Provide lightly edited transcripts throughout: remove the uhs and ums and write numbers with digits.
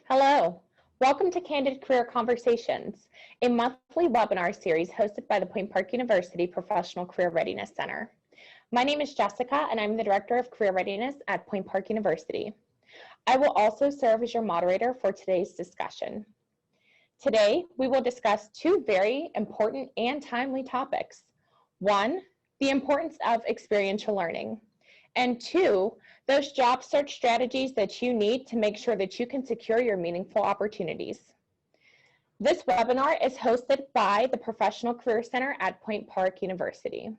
Hello, welcome to Candid Career Conversations, a monthly webinar series hosted by the Point Park University Professional Career Readiness Center. My name is Jessica and I'm the Director of Career Readiness at Point Park University. I will also serve as your moderator for today's discussion. Today, we will discuss two very important and timely topics. One, the importance of experiential learning, and two, those job search strategies that you need to make sure that you can secure your meaningful opportunities. This webinar is hosted by the Professional Career Center at Point Park University.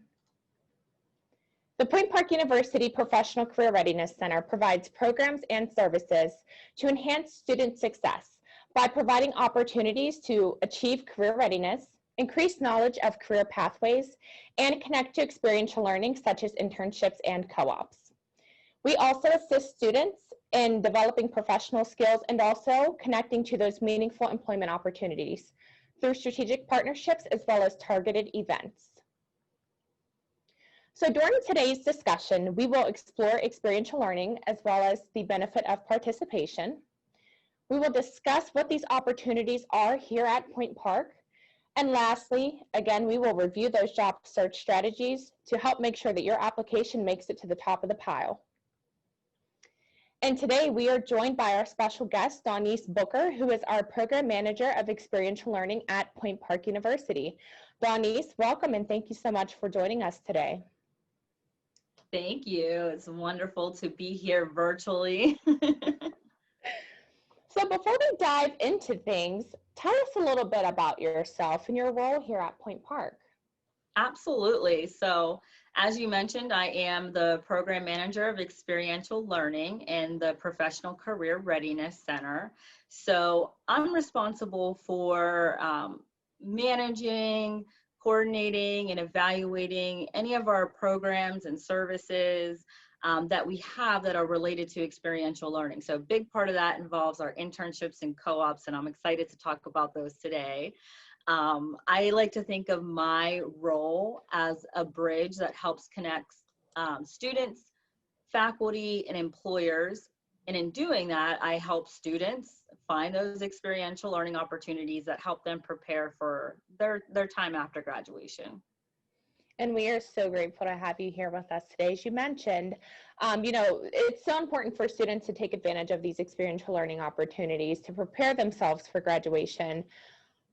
The Point Park University Professional Career Readiness Center provides programs and services to enhance student success by providing opportunities to achieve career readiness, increase knowledge of career pathways, and connect to experiential learning such as internships and co-ops. We also assist students in developing professional skills and also connecting to those meaningful employment opportunities through strategic partnerships as well as targeted events. So during today's discussion, we will explore experiential learning as well as the benefit of participation. We will discuss what these opportunities are here at Point Park. And lastly, again, we will review those job search strategies to help make sure that your application makes it to the top of the pile. And today we are joined by our special guest, Dawnese Booker, who is our Program Manager of Experiential Learning at Point Park University. Dawnese, welcome and thank you so much for joining us today. Thank you. It's wonderful to be here virtually. So before we dive into things, tell us a little bit about yourself and your role here at Point Park. Absolutely. So as you mentioned, I am the Program Manager of Experiential Learning in the Professional Career Readiness Center. So I'm responsible for managing, coordinating, and evaluating any of our programs and services that we have that are related to experiential learning. So a big part of that involves our internships and co-ops, and I'm excited to talk about those today. I like to think of my role as a bridge that helps connect students, faculty, and employers. And in doing that, I help students find those experiential learning opportunities that help them prepare for their time after graduation. And we are so grateful to have you here with us today. As you mentioned, it's so important for students to take advantage of these experiential learning opportunities to prepare themselves for graduation.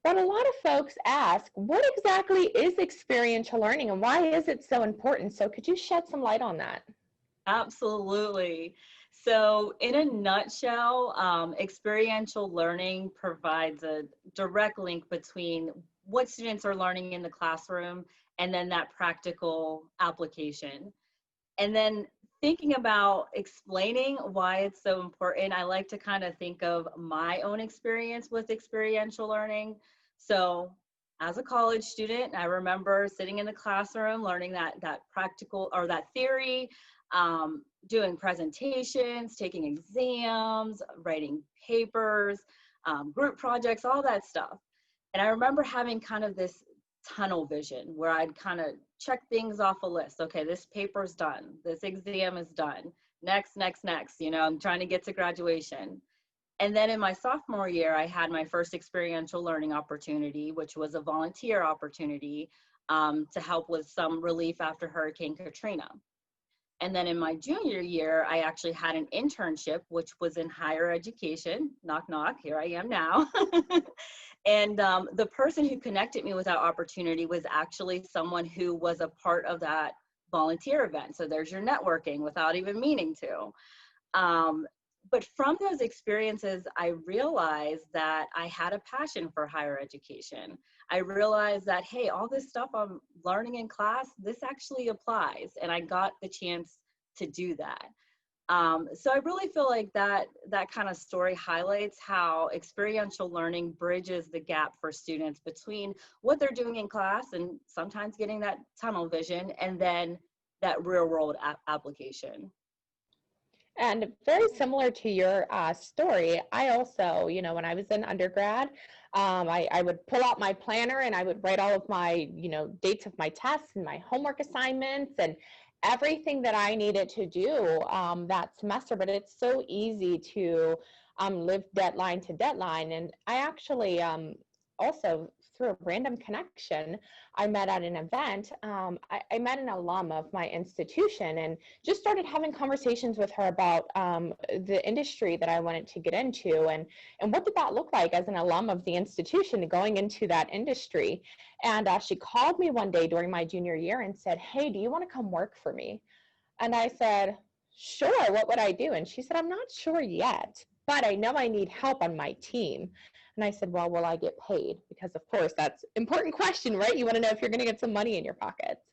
But a lot of folks ask, what exactly is experiential learning and why is it so important? So could you shed some light on that? Absolutely. So in a nutshell, experiential learning provides a direct link between what students are learning in the classroom and then that practical application. And then thinking about explaining why it's so important, I like to kind of think of my own experience with experiential learning. So as a college student, I remember sitting in the classroom, learning that practical or that theory, doing presentations, taking exams, writing papers, group projects, all that stuff. And I remember having kind of this tunnel vision where I'd kind of check things off a list. Okay, this paper's done. This exam is done. Next, I'm trying to get to graduation. And then in my sophomore year, I had my first experiential learning opportunity, which was a volunteer opportunity to help with some relief after Hurricane Katrina. And then in my junior year, I actually had an internship, which was in higher education. Knock, knock, here I am now. And the person who connected me with that opportunity was actually someone who was a part of that volunteer event. So there's your networking without even meaning to. But from those experiences, I realized that I had a passion for higher education. I realized that, hey, all this stuff I'm learning in class, this actually applies. And I got the chance to do that. So I really feel like that kind of story highlights how experiential learning bridges the gap for students between what they're doing in class and sometimes getting that tunnel vision and then that real world application. And very similar to your story, I also, when I was in undergrad, I would pull out my planner and I would write all of my, dates of my tests and my homework assignments and everything that I needed to do that semester. But it's so easy to lived deadline to deadline. And I actually also, through a random connection I met at an event, I met an alum of my institution and just started having conversations with her about the industry that I wanted to get into, and what did that look like as an alum of the institution going into that industry. And she called me one day during my junior year and said, "Hey, do you want to come work for me?" And I said, "Sure, what would I do?" And she said, "I'm not sure yet, but I know I need help on my team." And I said, "Well, will I get paid?" Because of course, that's an important question, right? You want to know if you're going to get some money in your pockets.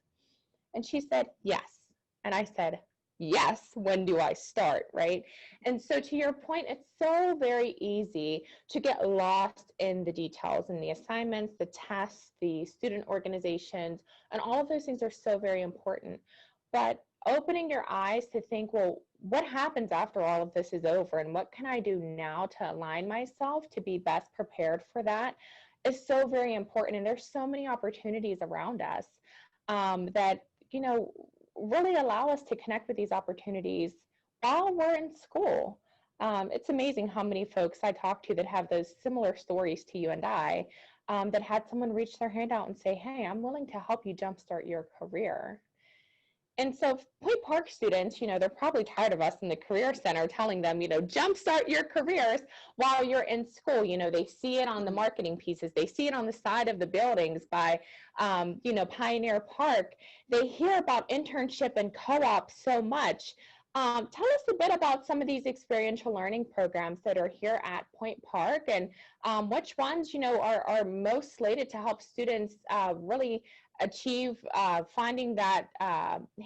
And she said, "Yes." And I said, "Yes, when do I start?" Right? And so to your point, it's so very easy to get lost in the details and the assignments, the tests, the student organizations, and all of those things are so very important. But opening your eyes to think, well, what happens after all of this is over, and what can I do now to align myself to be best prepared for that, is so very important. And there's so many opportunities around us that, really allow us to connect with these opportunities while we're in school. It's amazing how many folks I talk to that have those similar stories to you and I, that had someone reach their hand out and say, "Hey, I'm willing to help you jumpstart your career." And so Point Park students, they're probably tired of us in the Career Center telling them, jumpstart your careers while you're in school. They see it on the marketing pieces. They see it on the side of the buildings by, Pioneer Park. They hear about internship and co-op so much. Tell us a bit about some of these experiential learning programs that are here at Point Park, and which ones, are most slated to help students really achieve finding that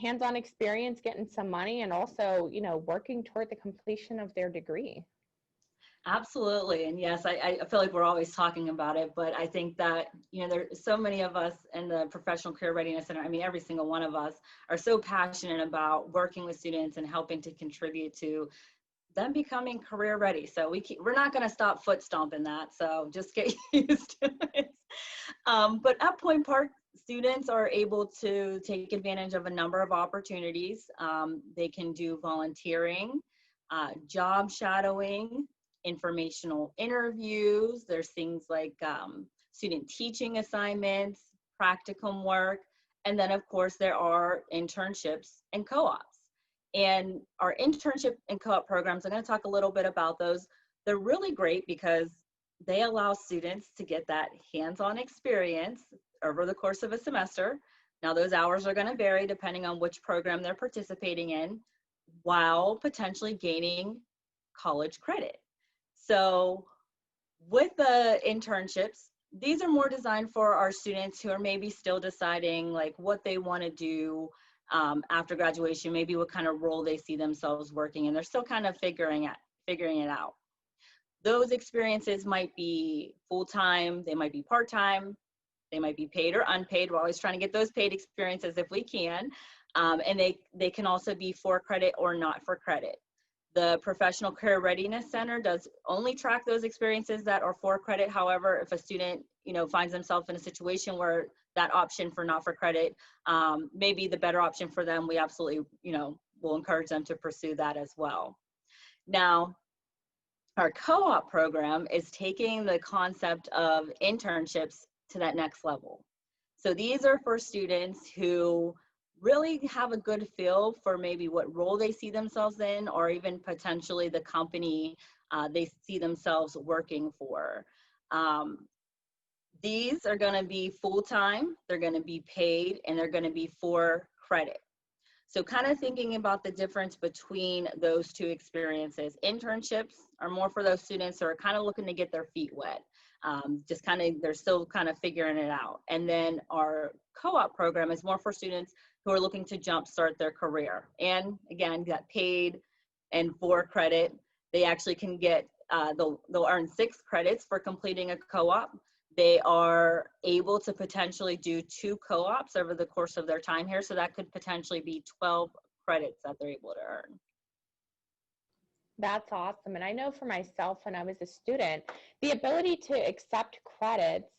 hands-on experience, getting some money, and also, working toward the completion of their degree. Absolutely. And yes, I feel like we're always talking about it, but I think that, there's so many of us in the Professional Career Readiness Center. I mean, every single one of us are so passionate about working with students and helping to contribute to them becoming career ready. So we're not going to stop foot stomping that. So just get used to it. But at Point Park, students are able to take advantage of a number of opportunities. They can do volunteering, job shadowing, informational interviews. There's things like student teaching assignments, practicum work, and then of course there are internships and co-ops. And our internship and co-op programs, I'm going to talk a little bit about those. They're really great because they allow students to get that hands-on experience over the course of a semester. Now those hours are going to vary depending on which program they're participating in, while potentially gaining college credit. So with the internships, these are more designed for our students who are maybe still deciding like what they want to do after graduation, maybe what kind of role they see themselves working, and they're still kind of figuring it out. Those experiences might be full-time, they might be part-time, they might be paid or unpaid. We're always trying to get those paid experiences if we can. And they can also be for credit or not for credit. The Professional Career Readiness Center does only track those experiences that are for credit. However, if a student, finds themselves in a situation where that option for not for credit may be the better option for them, we absolutely, will encourage them to pursue that as well. Now, our co-op program is taking the concept of internships to that next level. So these are for students who really have a good feel for maybe what role they see themselves in, or even potentially the company they see themselves working for. These are going to be full-time, they're going to be paid, and they're going to be for credit. So kind of thinking about the difference between those two experiences. Internships are more for those students who are kind of looking to get their feet wet. They're still kind of figuring it out. And then our co-op program is more for students who are looking to jumpstart their career. And again, got paid and for credit. They actually can get, they'll earn 6 credits for completing a co-op. They are able to potentially do 2 co-ops over the course of their time here. So that could potentially be 12 credits that they're able to earn. That's awesome. And I know for myself, when I was a student, the ability to accept credits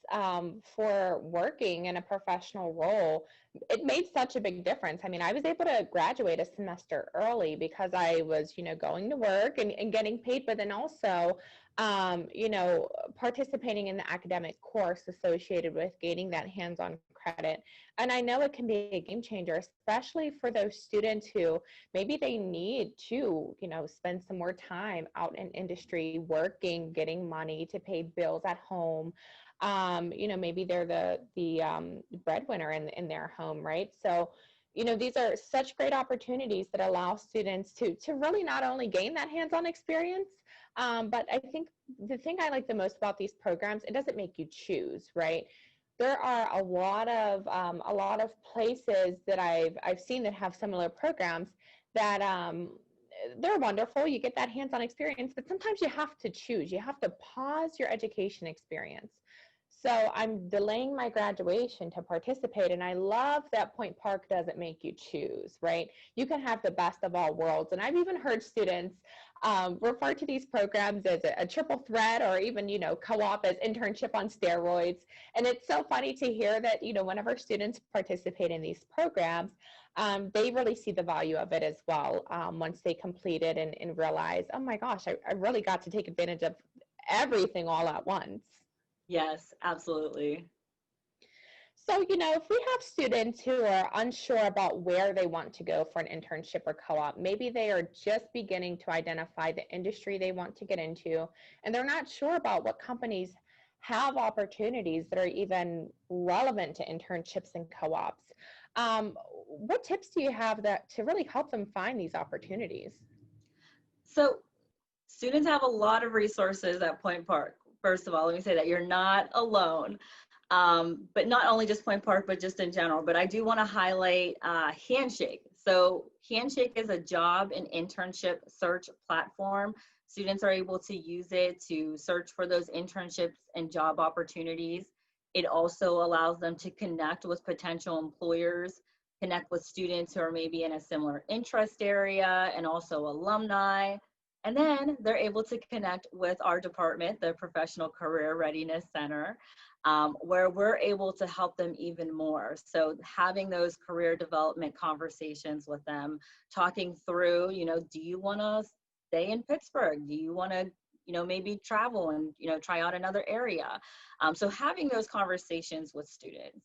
for working in a professional role, it made such a big difference. I mean, I was able to graduate a semester early because I was, going to work and getting paid, but then also, participating in the academic course associated with gaining that hands-on credit. And I know it can be a game changer, especially for those students who maybe they need to, spend some more time out in industry working, getting money to pay bills at home. Maybe they're the breadwinner in their home, right? So, these are such great opportunities that allow students to really not only gain that hands-on experience, but I think the thing I like the most about these programs, it doesn't make you choose, right? There are a lot of places that I've seen that have similar programs that they're wonderful. You get that hands-on experience, but sometimes you have to choose. You have to pause your education experience. So I'm delaying my graduation to participate, and I love that Point Park doesn't make you choose, right? You can have the best of all worlds. And I've even heard students refer to these programs as a triple threat, or even, co-op as internship on steroids. And it's so funny to hear that, whenever students participate in these programs, they really see the value of it as well once they complete it and realize, oh my gosh, I really got to take advantage of everything all at once. Yes, absolutely. So, if we have students who are unsure about where they want to go for an internship or co-op, maybe they are just beginning to identify the industry they want to get into, and they're not sure about what companies have opportunities that are even relevant to internships and co-ops. What tips do you have that to really help them find these opportunities? So students have a lot of resources at Point Park. First of all, let me say that you're not alone. But not only just Point Park, but just in general. But I do want to highlight Handshake. So Handshake is a job and internship search platform. Students are able to use it to search for those internships and job opportunities. It also allows them to connect with potential employers, connect with students who are maybe in a similar interest area, and also alumni. And then they're able to connect with our department, the Professional Career Readiness Center, where we're able to help them even more. So having those career development conversations with them, talking through, do you want to stay in Pittsburgh? Do you want to, maybe travel and, try out another area? So having those conversations with students.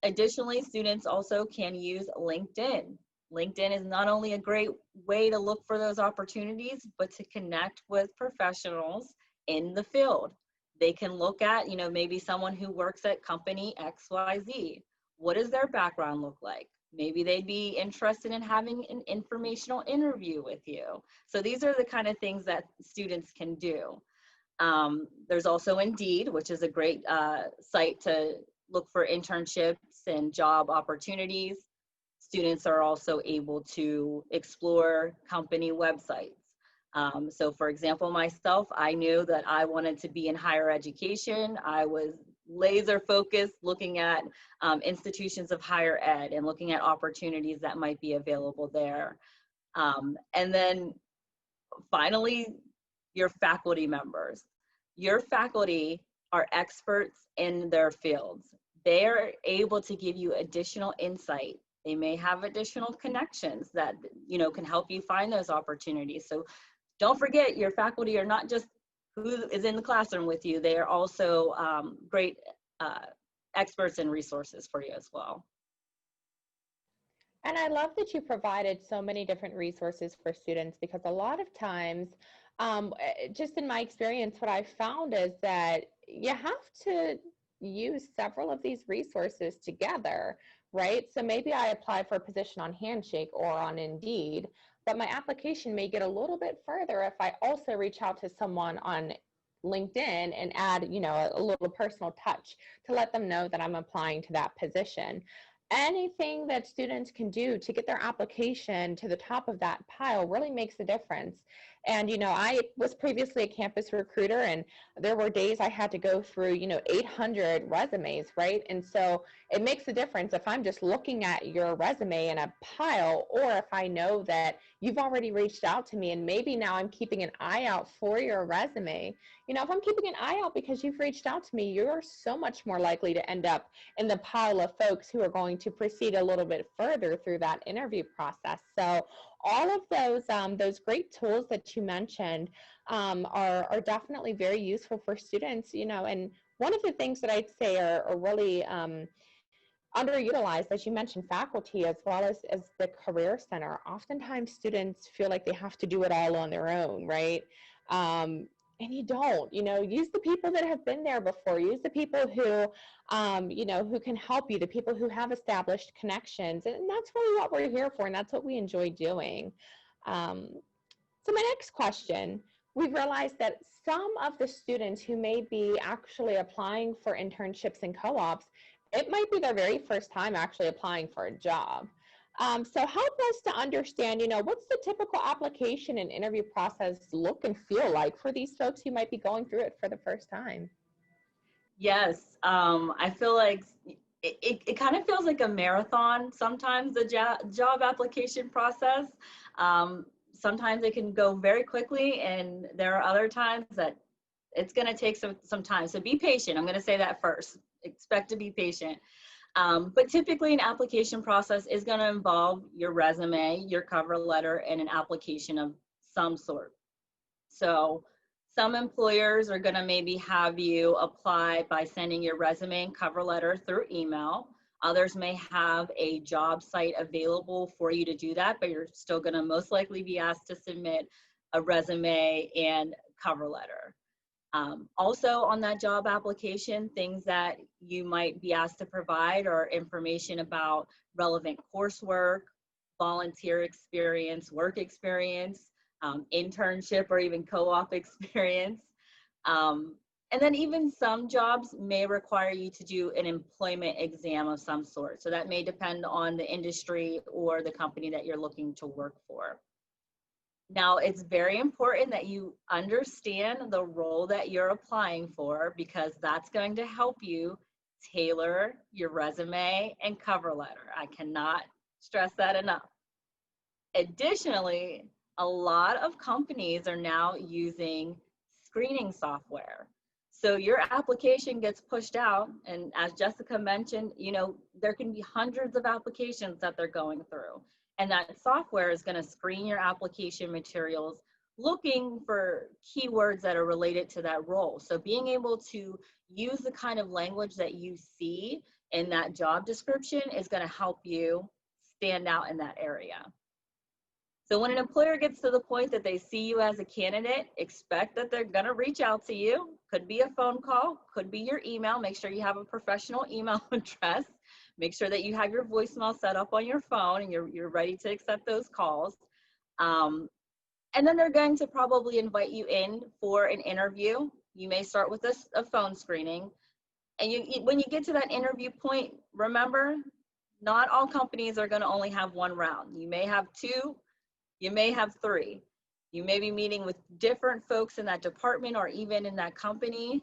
Additionally, students also can use LinkedIn. LinkedIn is not only a great way to look for those opportunities, but to connect with professionals in the field. They can look at, maybe someone who works at company XYZ. What does their background look like? Maybe they'd be interested in having an informational interview with you. So these are the kind of things that students can do. There's also Indeed, which is a great site to look for internships and job opportunities. Students are also able to explore company websites. So for example, myself, I knew that I wanted to be in higher education. I was laser focused looking at institutions of higher ed and looking at opportunities that might be available there. And then finally, your faculty members. Your faculty are experts in their fields. They're able to give you additional insight. They may have additional connections that can help you find those opportunities. So don't forget, your faculty are not just who is in the classroom with you. They are also great experts and resources for you as well. And I love that you provided so many different resources for students, because a lot of times, just in my experience, what I've found is that you have to use several of these resources together, right? So maybe I apply for a position on Handshake or on Indeed, but my application may get a little bit further if I also reach out to someone on LinkedIn and add, a little personal touch to let them know that I'm applying to that position. Anything that students can do to get their application to the top of that pile really makes a difference. And, I was previously a campus recruiter, and there were days I had to go through, 800 resumes, right? And so it makes a difference if I'm just looking at your resume in a pile, or if I know that you've already reached out to me and maybe now I'm keeping an eye out for your resume. If I'm keeping an eye out because you've reached out to me, you're so much more likely to end up in the pile of folks who are going to proceed a little bit further through that interview process. So all of those great tools that you mentioned are definitely very useful for students, and one of the things that I'd say are really underutilized, as you mentioned, faculty as well as the Career Center. Oftentimes students feel like they have to do it all on their own, right? And you don't, use the people that have been there before, use the people who, who can help you, the people who have established connections. And that's really what we're here for. And that's what we enjoy doing. So my next question, we've realized that some of the students who may be actually applying for internships and co-ops, it might be their very first time actually applying for a job. So help us to understand, what's the typical application and interview process look and feel like for these folks who might be going through it for the first time? Yes, I feel like it kind of feels like a marathon sometimes, the job application process. Sometimes it can go very quickly, and there are other times that it's going to take some time. So be patient. I'm going to say that first. Expect to be patient. But typically an application process is going to involve your resume, your cover letter, and an application of some sort. So some employers are going to maybe have you apply by sending your resume and cover letter through email. Others may have a job site available for you to do that, but you're still going to most likely be asked to submit a resume and cover letter. Also on that job application, things that you might be asked to provide are information about relevant coursework, volunteer experience, work experience, internship or even co-op experience. And then even some jobs may require you to do an employment exam of some sort. So that may depend on the industry or the company that you're looking to work for. Now, it's very important that you understand the role that you're applying for, because that's going to help you tailor your resume and cover letter. I cannot stress that enough. Additionally, a lot of companies are now using screening software. So your application gets pushed out, and as Jessica mentioned, there can be hundreds of applications that they're going through. And that software is going to screen your application materials looking for keywords that are related to that role. So being able to use the kind of language that you see in that job description is going to help you stand out in that area. So when an employer gets to the point that they see you as a candidate, expect that they're going to reach out to you. Could be a phone call, could be your email. Make sure you have a professional email address. Make sure that you have your voicemail set up on your phone and you're ready to accept those calls. And then they're going to probably invite you in for an interview. You may start with a phone screening. And when you get to that interview point, remember, not all companies are going to only have one round. You may have two, you may have three. You may be meeting with different folks in that department or even in that company.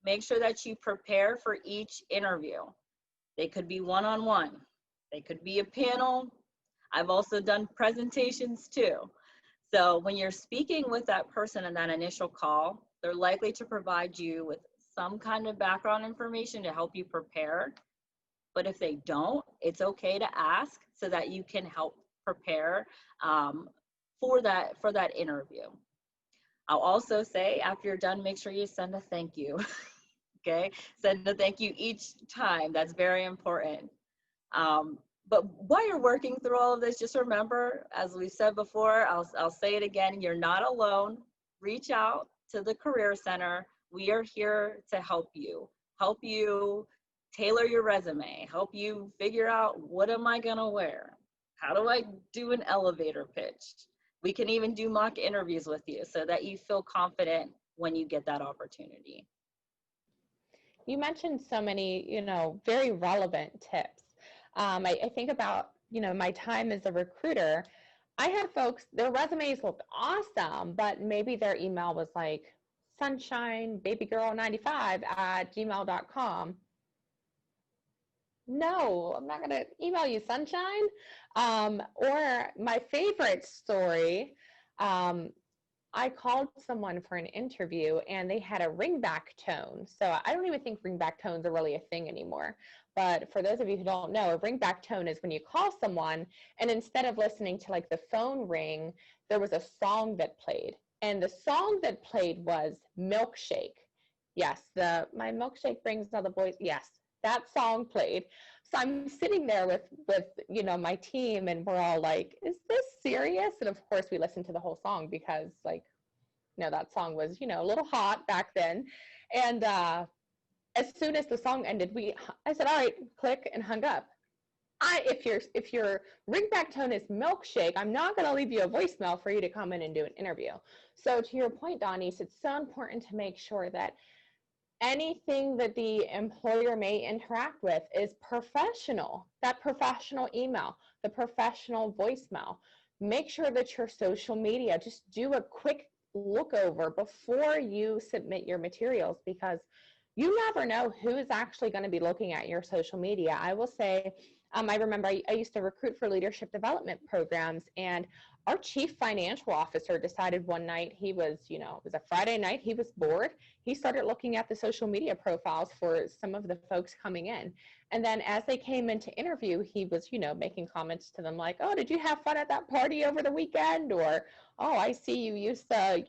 Make sure that you prepare for each interview. They could be one-on-one. They could be a panel. I've also done presentations too. So when you're speaking with that person in that initial call, they're likely to provide you with some kind of background information to help you prepare. But if they don't, it's okay to ask so that you can help prepare for that interview. I'll also say, after you're done, make sure you send a thank you. Okay, send a thank you each time. That's very important. But while you're working through all of this, just remember, as we said before, I'll say it again, you're not alone. Reach out to the Career Center. We are here to help you tailor your resume, help you figure out, what am I gonna wear? How do I do an elevator pitch? We can even do mock interviews with you so that you feel confident when you get that opportunity. You mentioned so many, very relevant tips. I think about, my time as a recruiter. I had folks, their resumes looked awesome, but maybe their email was like sunshinebabygirl95@gmail.com. No, I'm not going to email you, sunshine. Or my favorite story, I called someone for an interview and they had a ringback tone. So I don't even think ringback tones are really a thing anymore. But for those of you who don't know, a ringback tone is when you call someone and instead of listening to like the phone ring, there was a song that played. And the song that played was Milkshake. Yes, my milkshake brings all the boys. Yes, that song played. So I'm sitting there with my team and we're all like, is this serious? And of course we listened to the whole song because like, that song was, a little hot back then. And as soon as the song ended, I said, all right, click, and hung up. If your ringback tone is Milkshake, I'm not going to leave you a voicemail for you to come in and do an interview. So to your point, Dawnese, it's so important to make sure that anything that the employer may interact with is professional. That professional email, the professional voicemail. Make sure that your social media, just do a quick look over before you submit your materials, because you never know who is actually going to be looking at your social media. I will say, I remember I used to recruit for leadership development programs, and our chief financial officer decided one night it was a Friday night, he was bored. He started looking at the social media profiles for some of the folks coming in. And then as they came in to interview, he was, making comments to them like, oh, did you have fun at that party over the weekend? Or, oh, I see you used to,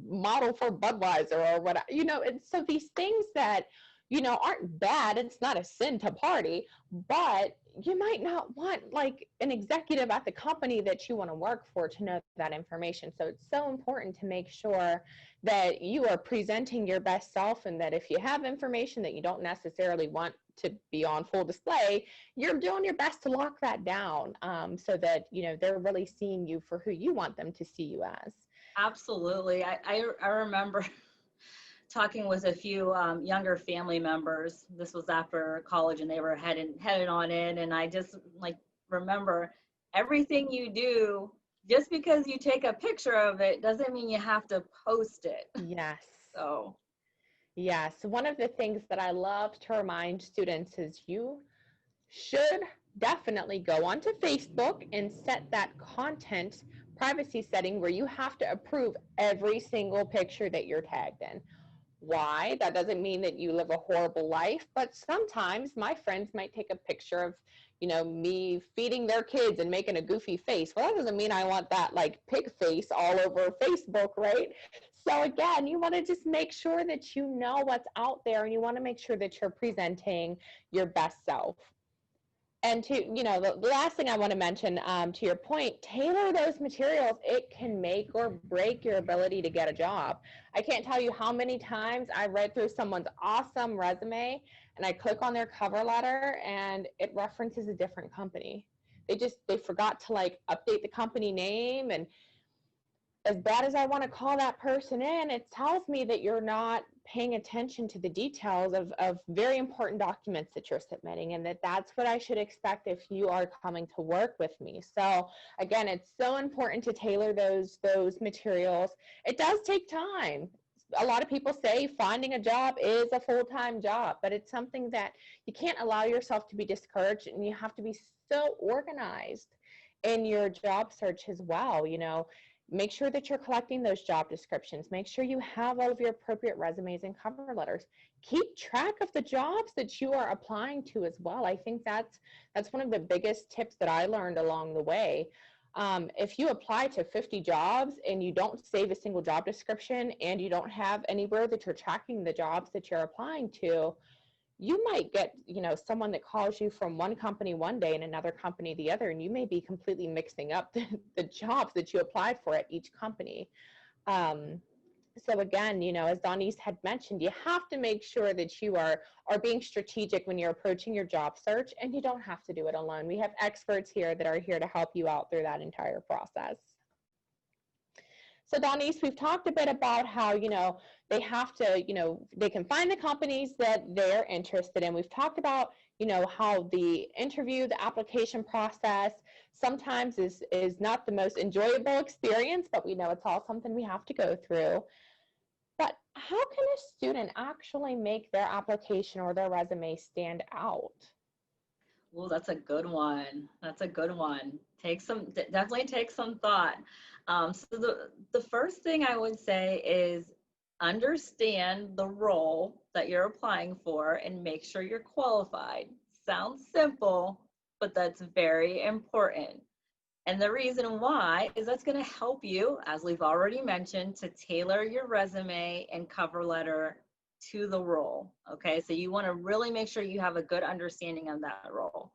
model for Budweiser or what, and so these things that, aren't bad. It's not a sin to party, but you might not want like an executive at the company that you want to work for to know that information. So it's so important to make sure that you are presenting your best self, and that if you have information that you don't necessarily want to be on full display, you're doing your best to lock that down, so that, they're really seeing you for who you want them to see you as. Absolutely. I remember talking with a few younger family members. This was after college and they were headed on in. And I just like remember, everything you do, just because you take a picture of it doesn't mean you have to post it. Yes. So yes, one of the things that I love to remind students is you should definitely go onto Facebook and set that content privacy setting where you have to approve every single picture that you're tagged in. Why? That doesn't mean that you live a horrible life, but sometimes my friends might take a picture of, me feeding their kids and making a goofy face. Well, that doesn't mean I want that like pig face all over Facebook, right? So again, you want to just make sure that you know what's out there, and you want to make sure that you're presenting your best self. And to, the last thing I want to mention, to your point, tailor those materials. It can make or break your ability to get a job. I can't tell you how many times I read through someone's awesome resume and I click on their cover letter and it references a different company. They forgot to like update the company name, and as bad as I want to call that person in, it tells me that you're not paying attention to the details of very important documents that you're submitting, and that's what I should expect if you are coming to work with me. So again, it's so important to tailor those materials. It does take time. A lot of people say finding a job is a full-time job, but it's something that you can't allow yourself to be discouraged, and you have to be so organized in your job search as well. Make sure that you're collecting those job descriptions. Make sure you have all of your appropriate resumes and cover letters. Keep track of the jobs that you are applying to as well. I think that's one of the biggest tips that I learned along the way. If you apply to 50 jobs and you don't save a single job description, and you don't have anywhere that you're tracking the jobs that you're applying to, you might get, someone that calls you from one company one day and another company the other, and you may be completely mixing up the jobs that you applied for at each company. So again, as Dawnese had mentioned, you have to make sure that you are being strategic when you're approaching your job search, and you don't have to do it alone. We have experts here that are here to help you out through that entire process. So Dawnese, we've talked a bit about how, they have to, they can find the companies that they're interested in. We've talked about, how the interview, the application process sometimes is not the most enjoyable experience, but we know it's all something we have to go through. But how can a student actually make their application or their resume stand out? Well, that's a good one. That's a good one. Definitely take some thought. So the first thing I would say is understand the role that you're applying for and make sure you're qualified. Sounds simple, but that's very important. And the reason why is that's going to help you, as we've already mentioned, to tailor your resume and cover letter to the role. Okay, so you want to really make sure you have a good understanding of that role.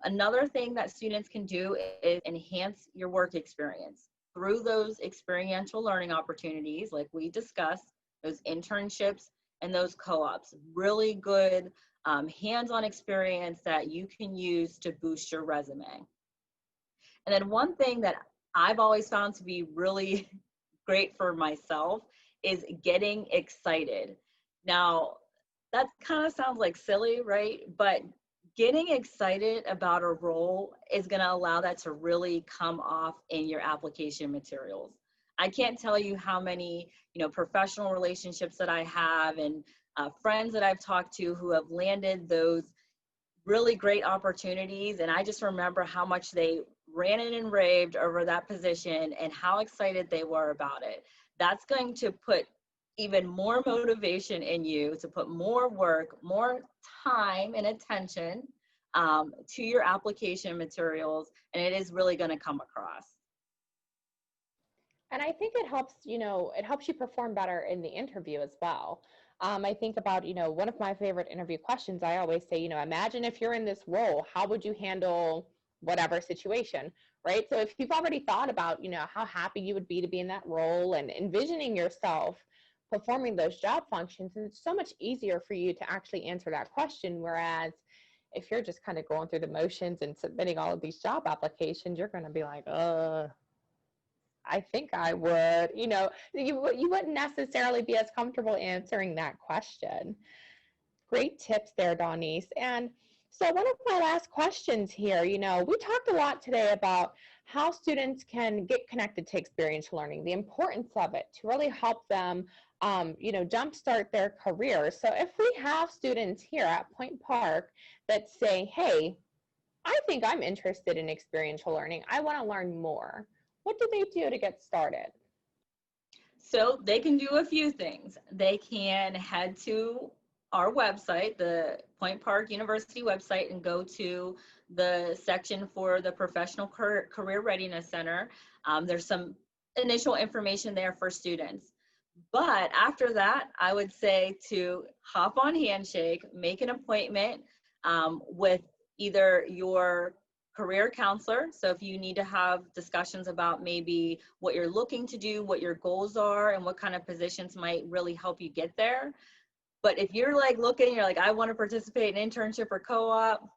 Another thing that students can do is enhance your work experience through those experiential learning opportunities, like we discussed, those internships and those co-ops. Really good hands-on experience that you can use to boost your resume. And then one thing that I've always found to be really great for myself is getting excited. Now, that kind of sounds like silly, right? But getting excited about a role is going to allow that to really come off in your application materials. I can't tell you how many, professional relationships that I have and friends that I've talked to who have landed those really great opportunities. And I just remember how much they ran and raved over that position and how excited they were about it. That's going to put even more motivation in you to put more work, more time and attention to your application materials, and it is really going to come across. And I think it helps, it helps you perform better in the interview as well. I think about, one of my favorite interview questions, I always say, imagine if you're in this role, how would you handle whatever situation, right? So if you've already thought about, how happy you would be to be in that role and envisioning yourself performing those job functions, and it's so much easier for you to actually answer that question. Whereas if you're just kind of going through the motions and submitting all of these job applications, you're going to be like, I think I would, you wouldn't necessarily be as comfortable answering that question. Great tips there, Dawnese. And so one of my last questions here, we talked a lot today about how students can get connected to experiential learning, the importance of it to really help them, jumpstart their careers. So if we have students here at Point Park that say, hey, I think I'm interested in experiential learning, I want to learn more, what do they do to get started? So they can do a few things. They can head to our website, the Point Park University website, and go to the section for the Professional Career Readiness Center. There's some initial information there for students. But after that, I would say to hop on Handshake, make an appointment with either your career counselor. So if you need to have discussions about maybe what you're looking to do, what your goals are, and what kind of positions might really help you get there. But if you're like looking, you're like, I want to participate in internship or co-op,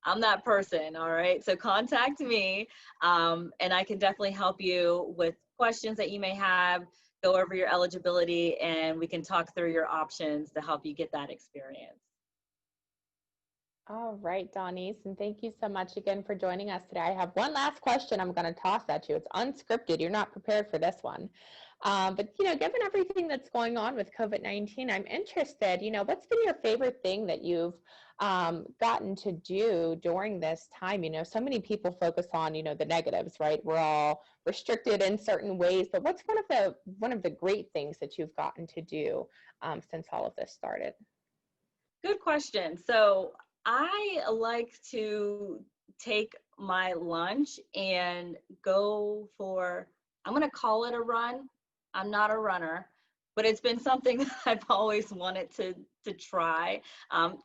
I'm that person, all right? So contact me, and I can definitely help you with questions that you may have, go over your eligibility, and we can talk through your options to help you get that experience. All right, Dawnese, and thank you so much again for joining us today. I have one last question I'm going to toss at you. It's unscripted. You're not prepared for this one. But, given everything that's going on with COVID-19, I'm interested, what's been your favorite thing that you've gotten to do during this time? So many people focus on, the negatives, right? We're all restricted in certain ways, but what's one of the great things that you've gotten to do since all of this started? Good question. So I like to take my lunch and go for, I'm going to call it a run. I'm not a runner, but it's been something that I've always wanted to try.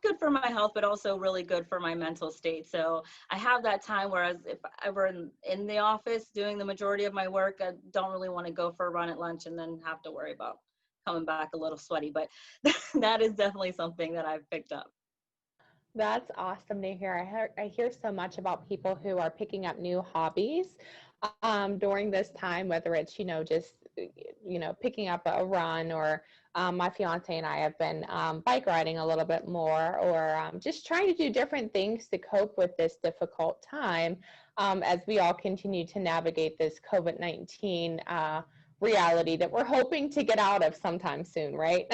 Good for my health, but also really good for my mental state. So I have that time, whereas if I were in the office doing the majority of my work, I don't really want to go for a run at lunch and then have to worry about coming back a little sweaty. But that is definitely something that I've picked up. That's awesome to hear. I hear so much about people who are picking up new hobbies during this time, whether it's, just, picking up a run, or my fiance and I have been bike riding a little bit more, or just trying to do different things to cope with this difficult time as we all continue to navigate this COVID-19 reality that we're hoping to get out of sometime soon, right?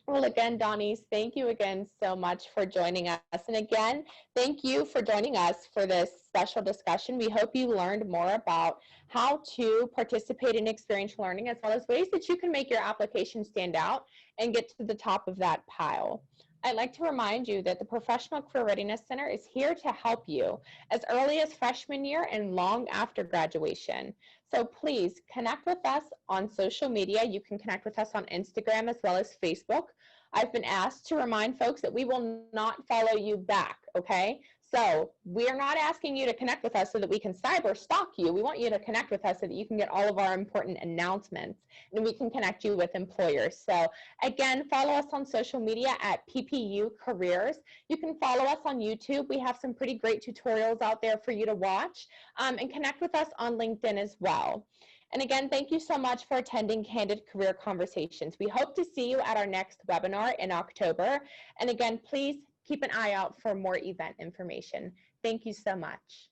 Well, again, Dawnese, thank you again so much for joining us. And again, thank you for joining us for this special discussion. We hope you learned more about how to participate in experiential learning, as well as ways that you can make your application stand out and get to the top of that pile. I'd like to remind you that the Professional Career Readiness Center is here to help you as early as freshman year and long after graduation. So please connect with us on social media. You can connect with us on Instagram as well as Facebook. I've been asked to remind folks that we will not follow you back, okay? So we're not asking you to connect with us so that we can cyber stalk you. We want you to connect with us so that you can get all of our important announcements and we can connect you with employers. So again, follow us on social media at PPU Careers. You can follow us on YouTube. We have some pretty great tutorials out there for you to watch, and connect with us on LinkedIn as well. And again, thank you so much for attending Candid Career Conversations. We hope to see you at our next webinar in October. And again, please keep an eye out for more event information. Thank you so much.